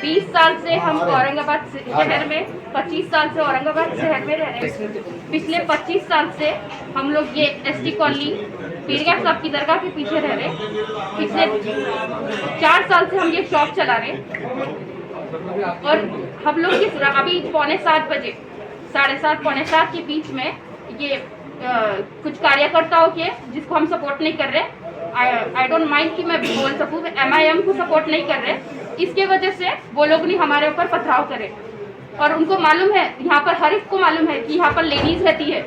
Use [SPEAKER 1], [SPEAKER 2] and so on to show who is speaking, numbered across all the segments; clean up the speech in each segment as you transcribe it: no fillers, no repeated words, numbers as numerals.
[SPEAKER 1] 20 साल से हम औरंगाबाद शहर में, 25 साल से औरंगाबाद शहर में रह रहे हैं। पिछले 25 साल से हम लोग ये एसटी कॉलोनी पीरगढ़ साहब की दरगाह के पीछे रह रहे हैं। पिछले 4 साल से हम ये शॉप चला रहे हैं और हम लोग अभी 6:45 बजे, 7:30 पौने 7 के बीच में ये कुछ कार्यकर्ताओं के, जिसको हम सपोर्ट नहीं कर रहे, आई डोंट माइंड कि मैं बोल सकूँ, MIM को सपोर्ट नहीं कर रहे, इसके वजह से वो लोग ने हमारे ऊपर पथराव करे। और उनको मालूम है, यहाँ पर हर एक को मालूम है कि यहाँ पर लेडीज रहती है,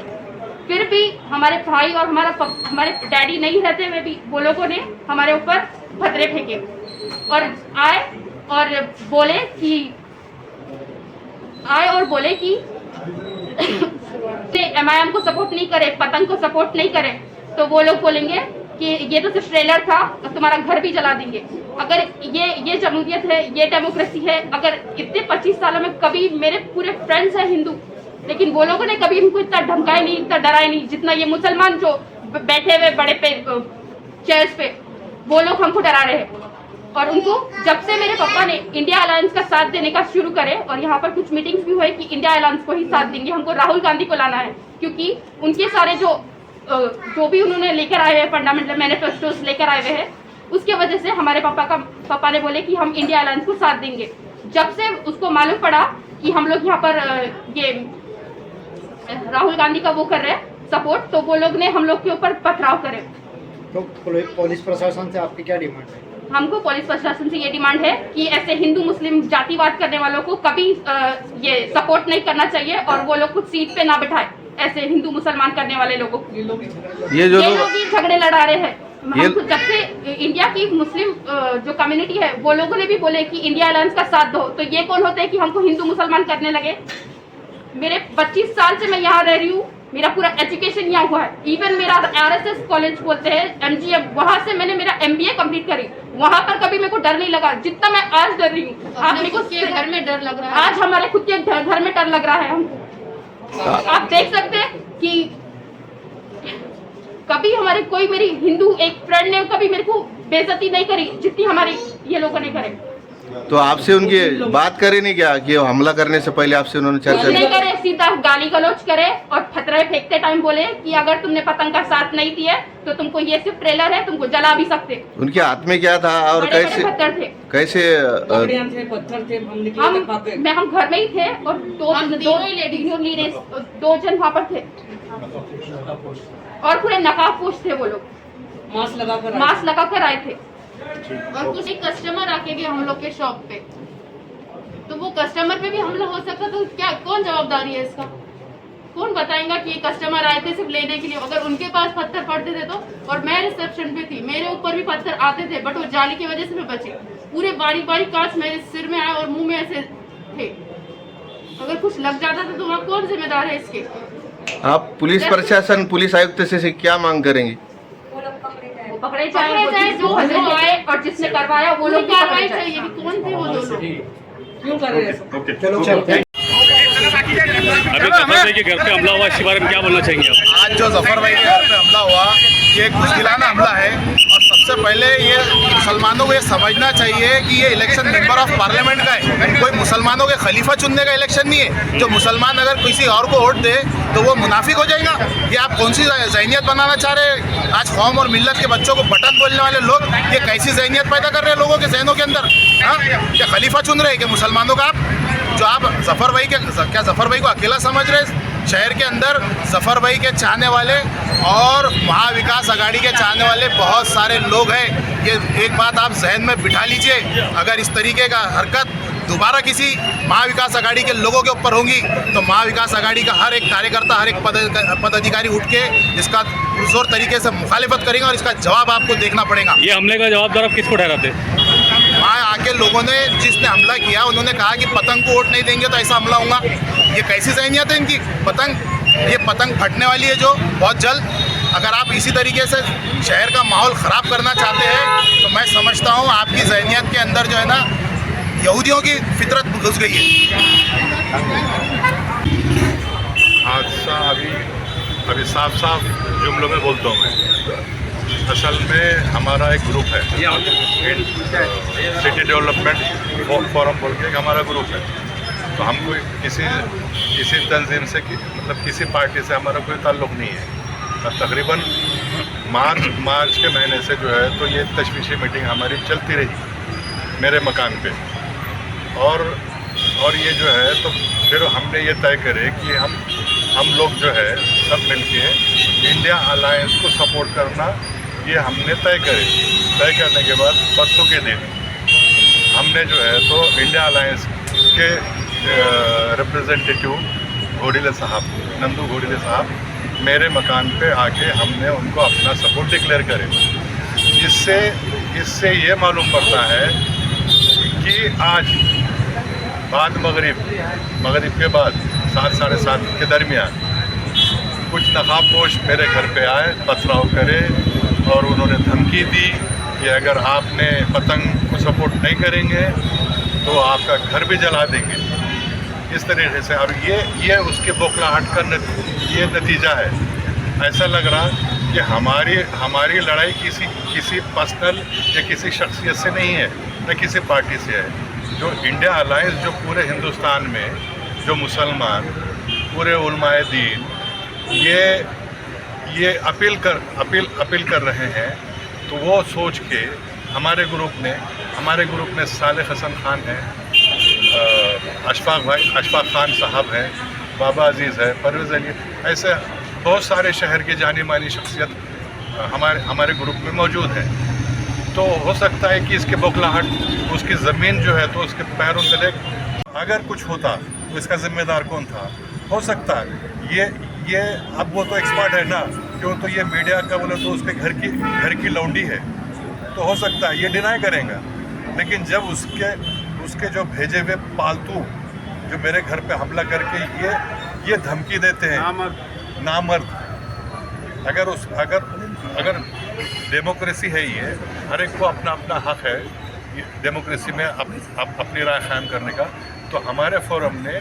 [SPEAKER 1] फिर भी हमारे भाई और हमारे डैडी नहीं रहते हुए भी वो लोगों ने हमारे ऊपर पथरे फेंके और आए और बोले कि MIM को सपोर्ट नहीं करे, पतंग को सपोर्ट नहीं करे, तो वो लोग बोलेंगे कि ये तो सिर्फ ट्रेलर था, तो तुम्हारा घर भी जला देंगे। अगर ये जमहूरियत है, ये डेमोक्रेसी है, अगर इतने 25 सालों में कभी मेरे पूरे फ्रेंड्स हैं हिंदू, लेकिन वो लोगों ने कभी हमको इतना धमकाया नहीं, इतना डराया नहीं, जितना ये मुसलमान जो बैठे हुए बड़े पे चेयर्स पे, वो लोग हमको डरा रहे हैं। और उनको जब से मेरे पापा ने इंडिया अलायंस का साथ देने का शुरू करे, और यहाँ पर कुछ मीटिंग्स भी हुए कि इंडिया अलायंस को ही साथ देंगे, हमको राहुल गांधी को लाना है, क्योंकि उनके सारे जो भी उन्होंने लेकर आए हैं फंडामेंटल मैनिफेस्टोस लेकर आए हुए हैं, उसके वजह से हमारे पापा ने बोले कि हम इंडिया अलायंस को साथ देंगे। जब से उसको मालूम पड़ा कि हम लोग यहाँ पर ये राहुल गांधी का वो कर रहे हैं सपोर्ट, तो वो लोग ने हम लोग के ऊपर पथराव करे।
[SPEAKER 2] तो पुलिस प्रशासन से आपकी क्या डिमांड है?
[SPEAKER 1] हमको पुलिस प्रशासन से ये डिमांड है कि ऐसे हिंदू मुस्लिम जातिवाद करने वालों को कभी ये सपोर्ट नहीं करना चाहिए, और वो लोग कुछ सीट पे ना बिठाए ऐसे हिंदू मुसलमान करने वाले लोगों को। ये लोग ही झगड़े लड़ा रहे हैं। हमको जब से इंडिया की मुस्लिम जो कम्युनिटी है, वो लोगों ने भी बोले कि इंडिया अलायंस का साथ दो, तो ये कौन होते हैं कि हमको हिंदू मुसलमान करने लगे। मेरे 25 साल से मैं यहाँ रह रही हूँ, मेरा पूरा एजुकेशन यहाँ हुआ है। इवन मेरा RSS कॉलेज बोलते हैं, MGM, वहाँ से मैंने मेरा MBA कंप्लीट करी। वहाँ पर कभी मेरे को डर नहीं लगा जितना मैं आज डर रही हूँ। आज मेरे को घर में डर लग रहा है, आज हमारे खुद के घर में डर लग रहा है हमको। आप देख सकते हैं कि कभी हमारे कोई मेरी हिंदू एक फ्रेंड ने कभी मेरे को बेइज्जती नहीं करी जितनी हमारी ये लोगों ने करे।
[SPEAKER 3] तो आपसे उनकी बात करे नहीं क्या कि हमला करने से पहले आपसे उन्होंने चर्चा
[SPEAKER 1] नहीं करे, सीधा गाली गलौज करे और खतरे फेंकते टाइम बोले कि अगर तुमने पतंग का साथ नहीं दिया तो तुमको ये सिर्फ ट्रेलर है, तुमको जला भी सकते।
[SPEAKER 3] उनके हाथ में क्या था और कैसे
[SPEAKER 1] पत्थर थे,
[SPEAKER 3] कैसे
[SPEAKER 4] पत्थर थे,
[SPEAKER 1] हम घर में ही थे और दो जन वहाँ पर थे और पूरे नकाबपोश थे वो लोग, मास्क लगाकर आए थे। और कुछ एक कस्टमर आके भी हम लोग के शॉप पे, तो वो कस्टमर पे भी हमला हो सकता, तो क्या कौन जवाबदारी है इसका? कौन बताएगा कि ये कस्टमर आए थे सिर्फ लेने के लिए? अगर उनके पास पत्थर पड़ते थे तो, और मैं रिसेप्शन पे थी, मेरे ऊपर भी पत्थर आते थे, बट वो जाली की वजह से मैं बची। पूरे बारीक बारीक कांच मेरे सिर में आए और मुंह में ऐसे थे। अगर कुछ लग जाता था तो वहाँ कौन जिम्मेदार है इसके?
[SPEAKER 3] आप पुलिस प्रशासन, पुलिस आयुक्त से क्या मांग करेंगे?
[SPEAKER 1] पकड़े जाए जो आए और जिसने करवाया वो लोग कार्रवाई चाहिए। कौन थे वो दोनों?
[SPEAKER 4] क्यों कर रहे हैं?
[SPEAKER 5] अभी जफर भाई के घर पे हमला हुआ, इसके बारे में क्या बोलना चाहेंगे आप?
[SPEAKER 6] आज जो जफर भाई के घर पे हमला हुआ, ये एक बुज़दिलाना हमला है। और सबसे पहले ये मुसलमानों को ये समझना चाहिए कि ये इलेक्शन मेंबर ऑफ पार्लियामेंट का है, कोई मुसलमानों के खलीफा चुनने का इलेक्शन नहीं है। जो मुसलमान अगर किसी और को वोट दे तो वो मुनाफिक हो जाएगा। ये आप कौन सी ज़हनियत बनाना चाह रहे हैं? आज कौम और मिल्लत के बच्चों को बटन बोलने वाले लोग ये कैसी ज़हनियत पैदा कर रहे हैं लोगों के जहनों के अंदर? हाँ, क्या खलीफा चुन रहे हैं कि मुसलमानों का? जो आप जफर भाई को अकेला समझ रहे हैं? शहर के अंदर जफर भाई के चाहने वाले और महाविकास आघाड़ी के चाहने वाले बहुत सारे लोग हैं। ये एक बात आप जहन में बिठा लीजिए, अगर इस तरीके का हरकत दोबारा किसी महाविकास आघाड़ी के लोगों के ऊपर होंगी तो महाविकास आघाड़ी का हर एक कार्यकर्ता, हर एक पदाधिकारी उठ के इसका पुरजोर तरीके से मुखालिफत करेंगे और इसका जवाब आपको देखना पड़ेगा।
[SPEAKER 5] ये हमले का जवाबदार आप किसको ठहराते?
[SPEAKER 6] वहाँ आके लोगों ने, जिसने हमला किया, उन्होंने कहा कि पतंग को वोट नहीं देंगे तो ऐसा हमला होगा। ये कैसी ज़हनियत है इनकी? ये पतंग फटने वाली है जो बहुत जल्द। अगर आप इसी तरीके से शहर का माहौल ख़राब करना चाहते हैं तो मैं समझता हूँ आपकी ज़हनियत के अंदर जो है ना, यहूदियों की फितरत घुस गई है।
[SPEAKER 7] हादसा अभी साफ जुमलों में बोलता हूँ मैं। असल में हमारा एक ग्रुप है, सिटी डेवलपमेंट फोरम बोल के एक हमारा ग्रुप है। तो हम कोई किसी तंजीम से मतलब किसी पार्टी से हमारा कोई ताल्लुक़ नहीं है। और तकरीबन मार्च के महीने से जो है तो ये तशवीशी मीटिंग हमारी चलती रही मेरे मकान पे। और ये जो है तो फिर हमने ये तय करे कि हम लोग जो है सब मिलके इंडिया अलायंस को सपोर्ट करना, ये हमने तय करे। तय करने के बाद परसों के दिन हमने जो है तो इंडिया अलायंस के रिप्रेजेंटेटिव घोड़िले साहब, नंदू घोड़िले साहब, मेरे मकान पे आके हमने उनको अपना सपोर्ट डिक्लेयर करे। इससे ये मालूम पड़ता है कि आज बाद मगरिब के बाद 7 साढ़े 7 के दरमियान कुछ नकाबपोश मेरे घर पे आए, पथराव करे और उन्होंने धमकी दी कि अगर आपने पतंग को सपोर्ट नहीं करेंगे तो आपका घर भी जला देंगे, इस तरीके से। और ये उसके बौखलाहट का ये नतीजा है। ऐसा लग रहा कि हमारी लड़ाई किसी पर्सनल या किसी शख्सियत से नहीं है, न किसी पार्टी से है। जो इंडिया अलायंस जो पूरे हिंदुस्तान में जो मुसलमान, पूरे उलमाए दीन ये अपील कर रहे हैं, तो वो सोच के हमारे ग्रुप में सालेह हसन खान है, अशफाक खान साहब हैं, बाबा अजीज़ है, परवेज़ अली, ऐसे बहुत सारे शहर के जानी मानी शख्सियत हमारे ग्रुप में मौजूद है। तो हो सकता है कि इसके बौखलाहट, उसकी ज़मीन जो है तो उसके पैरों तले अगर कुछ होता तो इसका ज़िम्मेदार कौन था? हो सकता है ये अब वो तो एक्सपर्ट है ना, क्यों तो ये मीडिया का बोले तो उसके घर की लौंडी है, तो हो सकता है ये डिनाई करेगा। लेकिन जब उसके जो भेजे हुए पालतू जो मेरे घर पे हमला करके ये धमकी देते हैं नामर्द, अगर डेमोक्रेसी है, ये हर एक को अपना हक है डेमोक्रेसी में अपनी राय कायम करने का, तो हमारे फोरम ने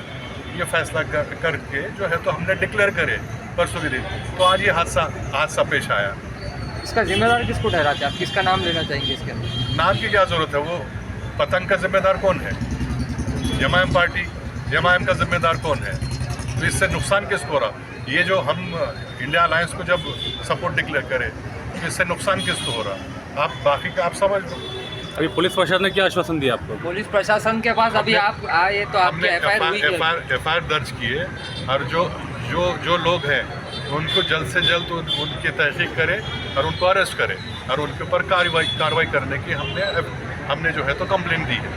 [SPEAKER 7] ये फैसला करके जो है तो हमने डिक्लेयर करे परसों के दिन। तो आज ये हादसा पेश आया।
[SPEAKER 8] इसका जिम्मेदार किसको ठहराते हैं आप? किसका नाम लेना चाहेंगे इसके अंदर?
[SPEAKER 7] नाम की क्या ज़रूरत है? वो पतंग का जिम्मेदार कौन है? एमआईएम पार्टी, एमआईएम का जिम्मेदार कौन है? तो इससे नुकसान किसको हो रहा? ये जो हम इंडिया अलायंस को जब सपोर्ट डिक्लेयर करें तो इससे नुकसान किसको हो रहा? आप बाकी का आप समझ लो।
[SPEAKER 5] अभी पुलिस प्रशासन ने क्या आश्वासन दिया आपको?
[SPEAKER 8] पुलिस प्रशासन के पास अभी आप आए तो आपने
[SPEAKER 7] एफआईआर दर्ज किए और जो लोग हैं उनको जल्द से जल्द उनकी तहकीक करें और उनको अरेस्ट करें और उनके ऊपर कार्रवाई करने की हमने जो है तो कंप्लेंट दी है।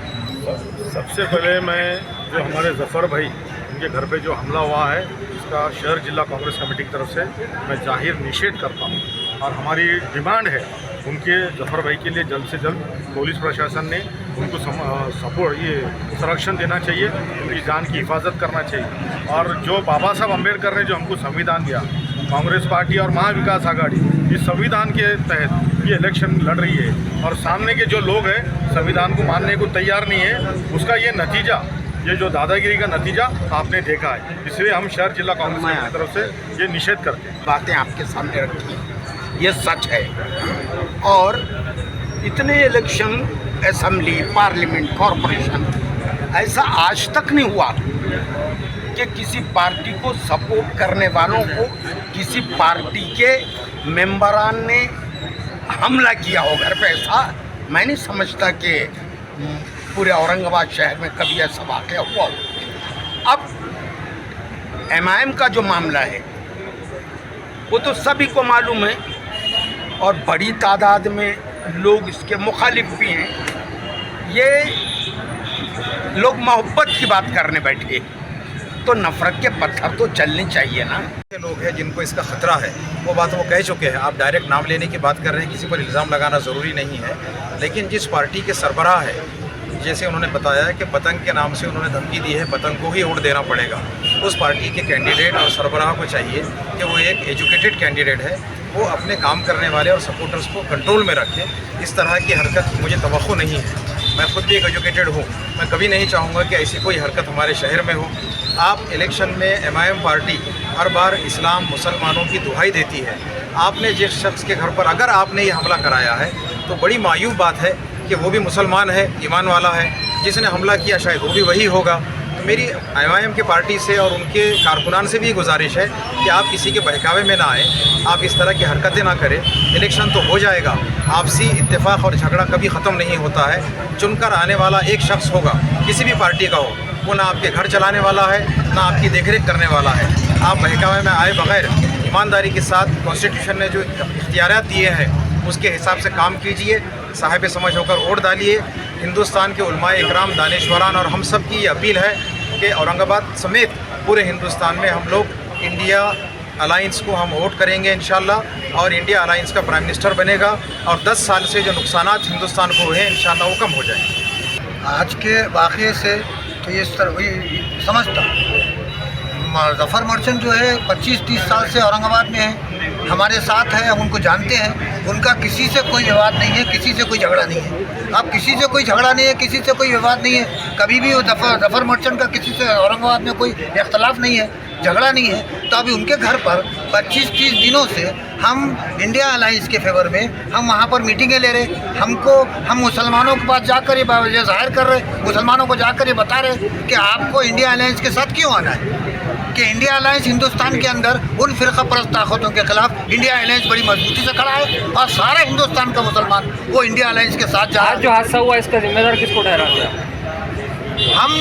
[SPEAKER 9] सबसे पहले मैं जो हमारे जफ़र भाई उनके घर पे जो हमला हुआ है इसका शहर जिला कांग्रेस कमेटी की तरफ से मैं जाहिर निषेध करता हूँ और हमारी डिमांड है उनके जफ़र भाई के लिए जल्द से जल्द पुलिस प्रशासन ने उनको सपोर्ट संरक्षण देना चाहिए, उनकी जान की हिफाजत करना चाहिए। और जो बाबा साहब अम्बेडकर ने जो हमको संविधान दिया, कांग्रेस पार्टी और महाविकास आघाड़ी इस संविधान के तहत ये इलेक्शन लड़ रही है और सामने के जो लोग हैं संविधान को मानने को तैयार नहीं है, उसका ये नतीजा, ये जो दादागिरी का नतीजा आपने देखा है। इसलिए हम शहर जिला कांग्रेस की तरफ से ये निषेध करते हैं।
[SPEAKER 10] बातें आपके सामने रखी हैं, ये सच है। और इतने इलेक्शन, असेंबली, पार्लियामेंट, कॉरपोरेशन, ऐसा आज तक नहीं हुआ कि किसी पार्टी को सपोर्ट करने वालों को किसी पार्टी के मेंबरान ने हमला किया हो घर पे। ऐसा मैं नहीं समझता कि पूरे औरंगाबाद शहर में कभी ऐसा वाक़या हुआ हो। अब एमआईएम का जो मामला है वो तो सभी को मालूम है और बड़ी तादाद में लोग इसके मुखालिफ भी हैं। ये लोग मोहब्बत की बात करने बैठे तो नफरत के पत्थर तो चलने चाहिए ना।
[SPEAKER 11] लोग हैं जिनको इसका खतरा है वो बात वो कह चुके हैं। आप डायरेक्ट नाम लेने की बात कर रहे हैं, किसी पर इल्ज़ाम लगाना ज़रूरी नहीं है, लेकिन जिस पार्टी के सरबराह है, जैसे उन्होंने बताया कि पतंग के नाम से उन्होंने धमकी दी है, पतंग को ही वोट देना पड़ेगा। उस पार्टी के कैंडिडेट और सरबराह को चाहिए कि वो एक एजुकेटेड कैंडिडेट है, वो अपने काम करने वाले और सपोर्टर्स को कंट्रोल में रखे। इस तरह की हरकत की मुझे तवक्को नहीं है। मैं खुद भी एक एजुकेटेड हूँ, मैं कभी नहीं चाहूँगा कि ऐसी कोई हरकत हमारे शहर में हो। आप इलेक्शन में एमआईएम पार्टी हर बार इस्लाम मुसलमानों की दुहाई देती है। आपने जिस शख्स के घर पर अगर आपने ये हमला कराया है तो बड़ी मायूब बात है कि वो भी मुसलमान है, ईमान वाला है। जिसने हमला किया शायद वो भी वही होगा। तो मेरी IMIM की पार्टी से और उनके कारकुनान से भी गुजारिश है कि आप किसी के बहकावे में ना आए, आप इस तरह की हरकतें ना करें। इलेक्शन तो हो जाएगा, आपसी इत्तेफाक और झगड़ा कभी ख़त्म नहीं होता है। चुनकर आने वाला एक शख्स होगा, किसी भी पार्टी का हो, वो ना आपके घर चलाने वाला है ना आपकी देखरेख करने वाला है। आप बहकावे में आए बगैर ईमानदारी के साथ कॉन्स्टिट्यूशन ने जो इख्तियारात दिए हैं उसके हिसाब से काम कीजिए, साहिब समझ होकर वोट डालिए। हिंदुस्तान के उलमाए इकराम, दानिशवरान और हम सब की ये अपील है कि औरंगाबाद समेत पूरे हिंदुस्तान में हम लोग इंडिया अलायंस को हम वोट करेंगे इंशाल्लाह, और इंडिया अलायंस का प्राइम मिनिस्टर बनेगा और 10 साल से जो नुकसानात हिंदुस्तान को हुए हैं इंशाल्लाह वो कम हो जाएंगे।
[SPEAKER 10] आज के वाक़े से तो ये समझता ज़फ़र मर्चेंट जो है 25-30 साल से औरंगाबाद में है, हमारे साथ है, हम उनको जानते हैं। उनका किसी से कोई विवाद नहीं है, किसी से कोई झगड़ा नहीं है। अब किसी से कोई झगड़ा नहीं है, किसी से कोई विवाद नहीं है। कभी भी वो ज़फ़र मर्चेंट का किसी से औरंगाबाद में कोई इख्तलाफ नहीं है, झगड़ा नहीं है। तो अभी उनके घर पर 25-30 दिनों से हम इंडिया अलायंस के फेवर में हम वहाँ पर मीटिंगें ले रहे। हम मुसलमानों के पास जाकर ये जाहिर कर रहे, मुसलमानों को जाकर ये बता रहे कि आपको इंडिया अलायंस के साथ क्यों आना है, कि इंडिया अलायंस हिंदुस्तान के अंदर उन फ़िरक़ा परस्त ताकतों के ख़िलाफ़ इंडिया अलायंस बड़ी मजबूती से खड़ा है और सारा हिंदुस्तान का मुसलमान वो इंडिया अलायंस के साथ जा रहा है।
[SPEAKER 8] जो हादसा हुआ इसका जिम्मेदार किसको ठहराते हैं?
[SPEAKER 10] हम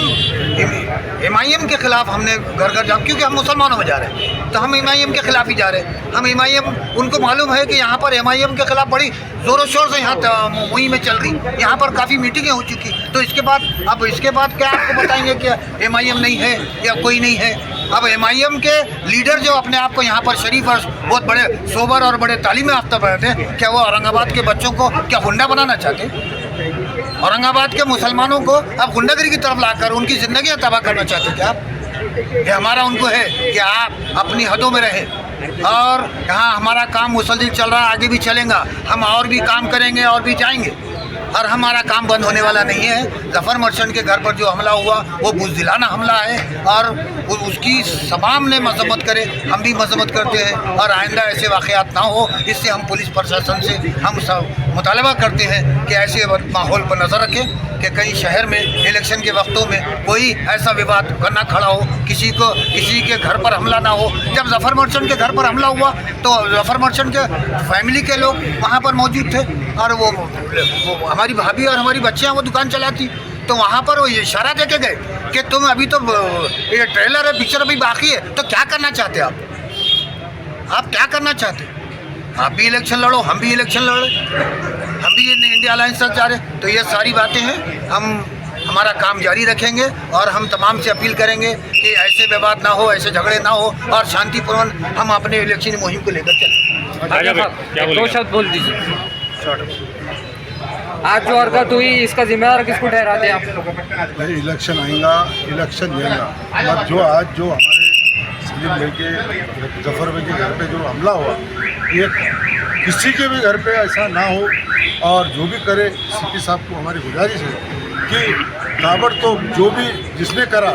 [SPEAKER 10] MIM के ख़िलाफ़ हमने घर घर जा, क्योंकि हम मुसलमानों में जा रहे हैं तो हम MIM के ख़िलाफ़ ही जा रहे हैं। हम MIM, उनको मालूम है कि यहाँ पर MIM के ख़िलाफ़ बड़ी ज़ोरों शोर से यहाँ मुहिमें चल रही, यहाँ पर काफ़ी मीटिंगें हो चुकी। तो इसके बाद क्या आपको बताएंगे कि MIM नहीं है या कोई नहीं है। अब MIM के लीडर जो अपने आप को यहाँ पर शरीफ और बहुत बड़े सोबर और बड़े तालीम याफ्ता बैठे हैं, क्या वो औरंगाबाद के बच्चों को क्या गुंडा बनाना चाहते? औरंगाबाद के मुसलमानों को अब गुंडागिरी की तरफ लाकर उनकी ज़िंदगी तबाह करना चाहते क्या आप? ये हमारा उनको है कि आप अपनी हदों में रहें, और यहाँ हमारा काम मुसलसल चल रहा है, आगे भी चलेगा। हम और भी काम करेंगे और भी जाएंगे, और हमारा काम बंद होने वाला नहीं है। ज़फ़र मर्चेंट के घर पर जो हमला हुआ वो बुज़दिलाना हमला है, और उसकी तमाम ने मजम्मत करे, हम भी मजम्मत करते हैं। और आइंदा ऐसे वाक़यात ना हो, इससे हम पुलिस प्रशासन से हम सब मुतालबा करते हैं कि ऐसे माहौल पर नज़र रखें कि कहीं शहर में इलेक्शन के वक्तों में कोई ऐसा विवाद ना खड़ा हो, किसी के घर पर हमला ना हो। जब ज़फ़र मर्चेंट के घर पर हमला हुआ तो ज़फ़र मर्चेंट के फैमिली के लोग वहाँ पर मौजूद थे, और वो हमारी भाभी और हमारी बच्चियाँ वो दुकान चलाती। तो वहाँ पर वो इशारा दे के गए कि तुम अभी तो ये ट्रेलर है, पिक्चर अभी बाकी है, तो क्या करना चाहते आप क्या करना चाहते? आप भी इलेक्शन लड़ो, हम भी इलेक्शन लड़े, हम भी इंडिया अलायंस से जा रहे। तो ये सारी बातें हैं, हम हमारा काम जारी रखेंगे और हम तमाम से अपील करेंगे कि ऐसे विवाद ना हो, ऐसे झगड़े ना हो, और शांतिपूर्ण हम अपने इलेक्शन मुहिम को लेकर चलें।
[SPEAKER 8] 2 शब्द बोल दीजिए। आज जो हरकत हुई इसका जिम्मेदार किसको ठहराते हैं आप?
[SPEAKER 9] इलेक्शन आएगा, इलेक्शन देगा। और जो हमारे सलीम भाई के, ज़फ़र भाई के घर पे जो हमला हुआ, ये किसी के भी घर पे ऐसा ना हो। और जो भी करे, CP साहब को हमारी गुजारिश है कि ताबड़तोड़ जो भी जिसने करा